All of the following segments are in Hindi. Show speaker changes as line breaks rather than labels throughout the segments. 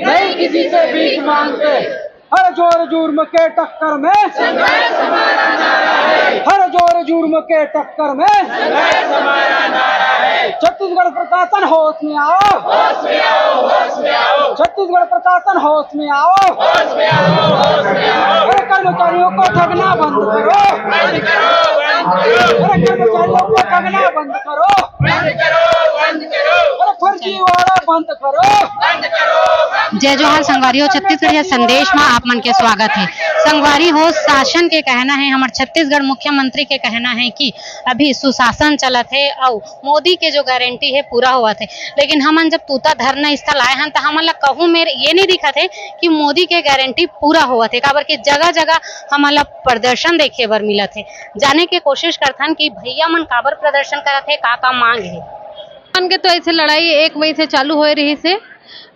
नहीं किसी से भीख मांगते। हर जोर जुर्म के टक्कर में संघर्ष हमारा नारा है। हर जोर जुर्म के टक्कर में संघर्ष हमारा नारा है। छत्तीसगढ़ प्रशासन होश में आओ, होश में आओ, होश में आओ। छत्तीसगढ़ प्रशासन होश में आओ, होश में आओ, होश में आओ। अरे कर्मचारियों को ठगना बंद करो, बंद करो, बंद करो। अरे कर्मचारियों को ठगना बंद करो, बंद करो, बंद करो। अरे फर्जीवाड़ा बंद करो, बंद करो।
जय जोहार संगवारी हो। छत्तीसगढ़ संदेश में आप मन के स्वागत है। संगवारी हो, शासन के कहना है, हमारे छत्तीसगढ़ मुख्यमंत्री के कहना है कि अभी सुशासन चलत है और मोदी के जो गारंटी है पूरा हुआ थे। लेकिन हमन जब तूता धरना स्थल आए हैं तो हमन ला कहूँ मेरे ये नहीं दिखत है कि मोदी के गारंटी पूरा हुआ थे। काबर के जगह जगह हमन ला प्रदर्शन देखे बर मिलत है। जाने के कोशिश करथन कि भैया मन काबर प्रदर्शन करत है, का मांग है।
मन के तो ऐसे लड़ाई 1 मई से चालू हो रही से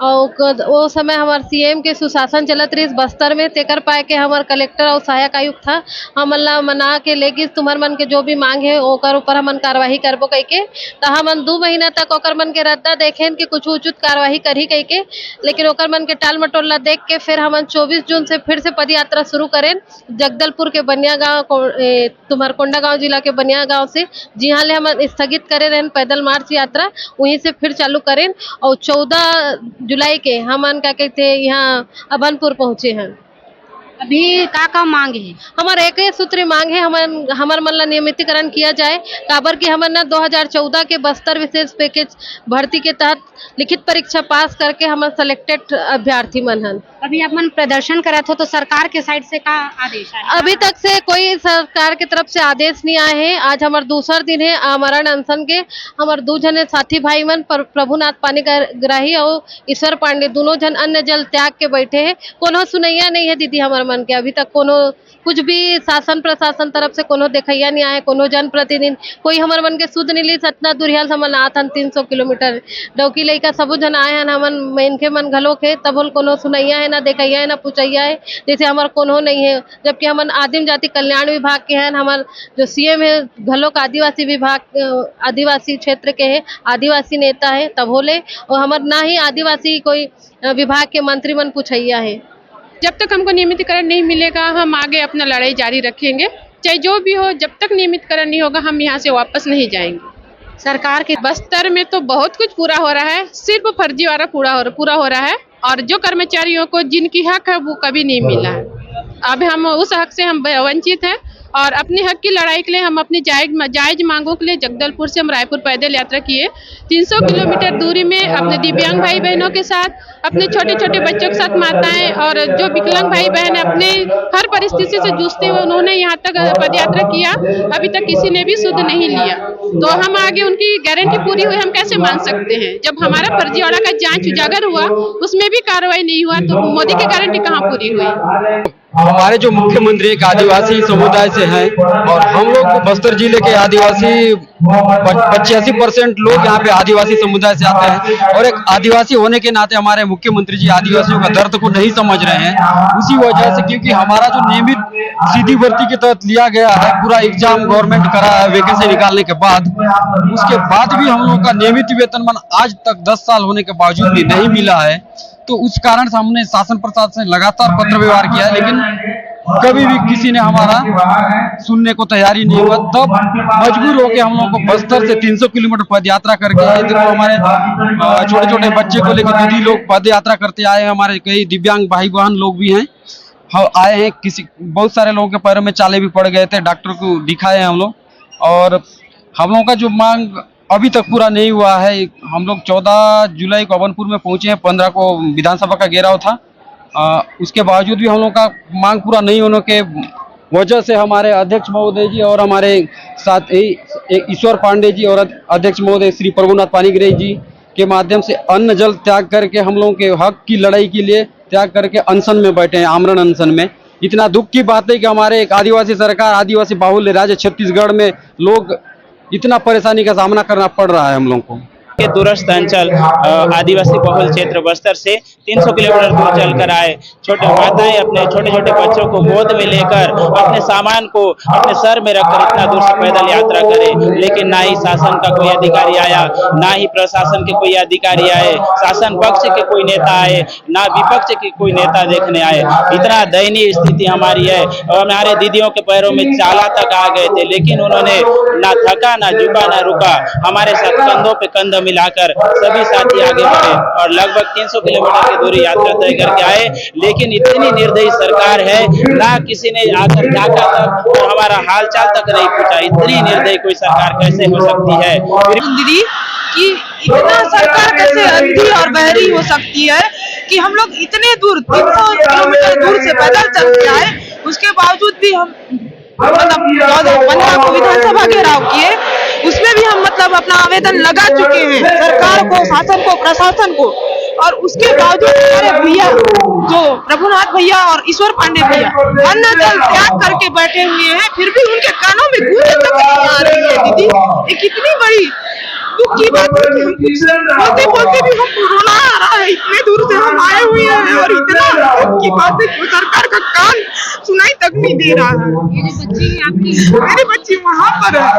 और वो समय हमारे सीएम के सुशासन चलत रही बस्तर में। तेकर पाए के हमारे कलेक्टर और सहायक आयुक्त था हमन ला मना के लेगी तुम्हार मन के जो भी मांग है ओकर ऊपर हमन कार्रवाई करबो कह के। तो हमन 2 महीना तक ओकर मन के रद्दा देखें कि कुछ उचित कार्रवाई करी कह के। लेकिन ओकर मन के टाल मटोला देख के फिर हमन 24 जून से फिर से पद यात्रा शुरू करें जगदलपुर के बनिया गाँव तुम्हार कोंडागांव जिला के बनिया गाँव से, जहाँ ले हम स्थगित करे रहें पैदल मार्च यात्रा, वहीं से फिर चालू करें। और 14 जुलाई के हमन का कहते यहाँ अभनपुर पहुँचे हैं।
अभी का मांग है।
हमारे एक ही सूत्री मांग है हमार मन ला नियमितीकरण किया जाए। काबर की हमन ना 2014 के बस्तर विशेष पैकेज भर्ती के तहत लिखित परीक्षा पास करके हमारे सिलेक्टेड अभ्यर्थी मन हन।
अभी आप मन प्रदर्शन करत हो तो सरकार के साइड से का आदेश है?
अभी तक से कोई सरकार की तरफ से आदेश नहीं आए हैं। आज हमारा दूसरा दिन है आमरण अनशन के। हमारे 2 जने साथी भाई मन प्रभुनाथ पानीग्राही और ईश्वर पांडे दोनों जन अन्न जल त्याग के बैठे हैं। कोनो सुनैया नहीं है दीदी हमारे मन के। अभी तक कोनो कुछ भी शासन प्रशासन तरफ से कोनो देखैया नहीं आए, कोनो जनप्रतिनिधि कोई हमारे मन के सुध नहीं ली। सतना दुरियाल हमन आथन 300 किलोमीटर डौकी लइका सबो जन आए हैं। हमन मेनके मन घलो के तब कोनो सुनैया है ना देखैया है ना पूछैया है, जैसे हमार कोनो नहीं है। जबकि हमन आदिम जाति कल्याण विभाग के हैं। हमार जो सीएम है घलो का आदिवासी विभाग आदिवासी क्षेत्र के है, आदिवासी नेता है तब होले। और हमार ना ही आदिवासी कोई विभाग के मंत्री मन पूछैया है।
जब तक हमको नियमितीकरण नहीं मिलेगा हम आगे अपना लड़ाई जारी रखेंगे, चाहे जो भी हो। जब तक नियमितीकरण नहीं होगा हम यहाँ से वापस नहीं जाएंगे।
सरकार के
बस्तर में तो बहुत कुछ पूरा हो रहा है, सिर्फ फर्जीवाड़ा पूरा हो रहा है। और जो कर्मचारियों को जिनकी हक है वो कभी नहीं मिला है। अब हम उस हक से हम वंचित हैं और अपने हक की लड़ाई के लिए हम अपनी जायज मांगों के लिए जगदलपुर से हम रायपुर पैदल यात्रा किए। 300 किलोमीटर दूरी में अपने दिव्यांग भाई बहनों के साथ, अपने छोटे छोटे बच्चों के साथ, माताएं और जो विकलांग भाई बहन अपने हर परिस्थिति से जूझते हुए उन्होंने यहाँ तक पद यात्रा किया। अभी तक किसी ने भी सुध नहीं लिया। तो हम आगे उनकी गारंटी पूरी हुई हम कैसे मान सकते हैं? जब हमारा फर्जीवाड़ा का जांच उजागर हुआ उसमें भी कार्रवाई नहीं हुआ तो मोदी की गारंटी कहाँ पूरी हुई?
हमारे जो मुख्यमंत्री एक आदिवासी समुदाय से हैं और हम लोग बस्तर जिले के आदिवासी 85% लोग यहाँ पे आदिवासी समुदाय से आते हैं। और एक आदिवासी होने के नाते हमारे मुख्यमंत्री जी आदिवासियों का दर्द को नहीं समझ रहे हैं। उसी वजह से क्योंकि हमारा जो नियमित सीधी भर्ती के तहत लिया गया है, पूरा एग्जाम गवर्नमेंट करा है वैकेंसी निकालने के बाद, उसके बाद भी हम लोग का नियमित वेतनमान आज तक 10 साल होने के बावजूद भी नहीं मिला है। तो उस कारण से हमने शासन प्रशासन से लगातार पत्र व्यवहार किया है, लेकिन कभी भी किसी ने हमारा सुनने को तैयारी नहीं हुआ। तब मजबूर होकर हम लोगों को बस्तर से 300 किलोमीटर पद यात्रा करके देखो हमारे छोटे छोटे बच्चे को लेकर दीदी लोग पद यात्रा करते आए हैं। हमारे कई दिव्यांग भाई बहन लोग भी हैं आए हैं। बहुत सारे लोगों के पैरों में चाले भी पड़ गए थे, डॉक्टर को दिखाए हैं हम लोग। और हम लोगों का जो मांग अभी तक पूरा नहीं हुआ है। हम लोग 14 जुलाई को अभनपुर में पहुंचे हैं, 15 को विधानसभा का घेराव था। उसके बावजूद भी हम लोग का मांग पूरा नहीं होने के वजह से हमारे अध्यक्ष महोदय जी और हमारे साथ ईश्वर पांडे जी और अध्यक्ष महोदय श्री प्रभुनाथ पानीग्राही जी के माध्यम से अन्न जल त्याग करके हम लोगों के हक की लड़ाई के लिए त्याग करके अनशन में बैठे हैं, आमरण अनशन में। इतना दुख की बात है कि हमारे एक आदिवासी सरकार, आदिवासी बाहुल्य राज्य छत्तीसगढ़ में लोग इतना परेशानी का सामना करना पड़ रहा है हम लोगों को।
के दूरस्थ अंचल आदिवासी बहुल क्षेत्र बस्तर से 300 किलोमीटर दूर चलकर आए। छोटे माताएं अपने छोटे छोटे बच्चों को गोद में लेकर अपने सामान को अपने सर में रखकर इतना दूर से पैदल यात्रा करे, लेकिन ना ही शासन का कोई अधिकारी आया, ना ही प्रशासन के कोई अधिकारी आए, शासन पक्ष के कोई नेता आए, ना विपक्ष के कोई नेता देखने आए। इतना दयनीय स्थिति हमारी है और हमारे दीदियों के पैरों में चाला तक आ गए थे, लेकिन उन्होंने ना थका ना झुका ना रुका, हमारे साथ कंधों पे कंधा मिलाकर सभी साथी आगे बढ़े और लगभग 300 किलोमीटर की दूरी यात्रा तय करके आए। लेकिन इतनी निर्दयी सरकार है, ना किसी ने आकर झांका तक और हमारा हालचाल तक नहीं पूछा। इतनी निर्दयी कोई सरकार कैसे हो सकती है?
दीदी कि इतना सरकार कैसे अंधी और बहरी हो सकती है कि हम लोग इतने दूर 300 किलोमीटर दूर से पैदल चल के आए, उसके बावजूद भी हम मतलब 14-15 को विधानसभा घेराव किए, उसमें भी हम मतलब अपना आवेदन लगा चुके हैं सरकार को, शासन को, प्रशासन को, और उसके बावजूद हमारे भैया जो प्रभुनाथ भैया और ईश्वर पांडे भैया अन्न जल त्याग करके बैठे हुए हैं, फिर भी उनके कानों में गूंज तक नहीं आ रही है। दीदी ये कितनी बड़ी दुख की बात है कि हम कुछ बोलते बोलते भी हमको रोना आ रहा है। इतने दूर से हम आए हुए हैं और इतना दुख की बात है कि सरकार का कान सुनाई तक नहीं दे रहा है। मेरी बच्ची वहाँ पर है।